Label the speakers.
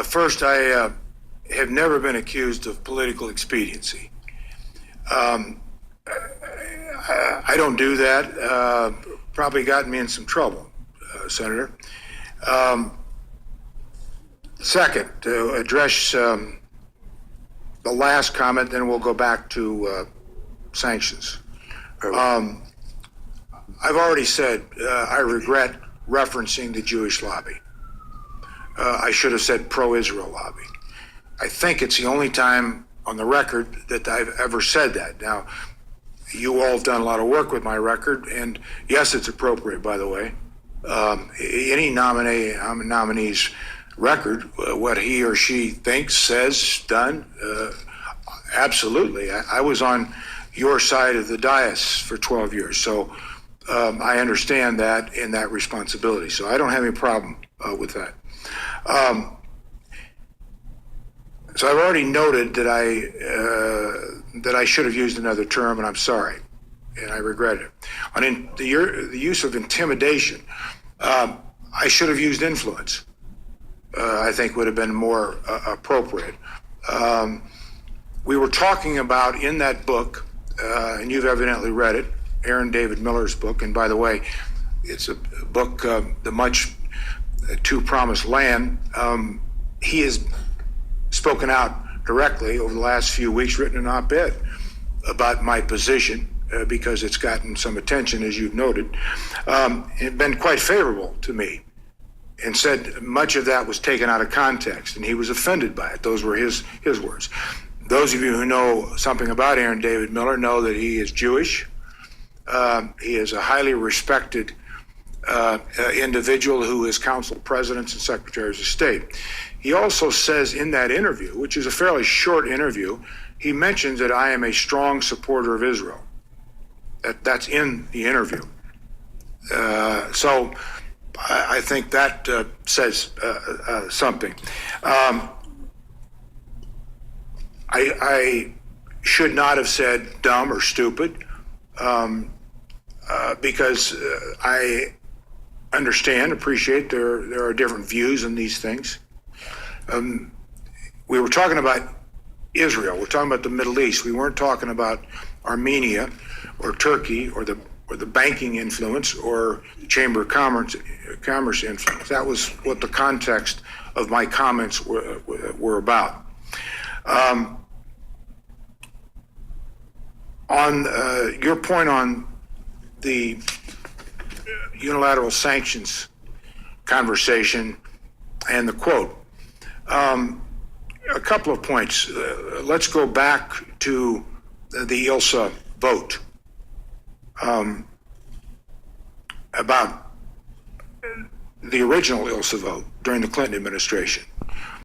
Speaker 1: First, I have never been accused of political expediency. I don't do that. Probably gotten me in some trouble, Senator. Second, to address the last comment, then we'll go back to sanctions. I've already said I regret referencing the Jewish lobby. I should have said pro-Israel lobby. I think it's the only time on the record that I've ever said that. Now, you all have done a lot of work with my record, and yes, it's appropriate, by the way. Any nominee's record, what he or she thinks, says, done, absolutely. I was on your side of the dais for 12 years, so I understand that and that responsibility. So I don't have any problem with that. So I've already noted that I should have used another term, and I'm sorry, and I regret it. On the use of intimidation, I should have used influence. I think would have been more appropriate. We were talking about in that book, and you've evidently read it, Aaron David Miller's book, and by the way, it's a book, The Much to Promised Land. He has spoken out directly over the last few weeks, written an op-ed about my position because it's gotten some attention, as you've noted. It's been quite favorable to me, and said much of that was taken out of context, and he was offended by it. Those were his words. Those of you who know something about Aaron David Miller know that he is Jewish. He is a highly respected individual who has counseled presidents and secretaries of state. He also says in that interview, which is a fairly short interview, he mentions that I am a strong supporter of Israel. That's in the interview. So I think that says something. I should not have said dumb or stupid because I appreciate there are different views on these things. We were talking about Israel. We're talking about the Middle East. We weren't talking about Armenia or Turkey or the banking influence or the Chamber of Commerce influence. That was what the context of my comments were about. On your point on the unilateral sanctions conversation and the quote, a couple of points. Let's go back to the ILSA vote about the original ILSA vote during the Clinton administration.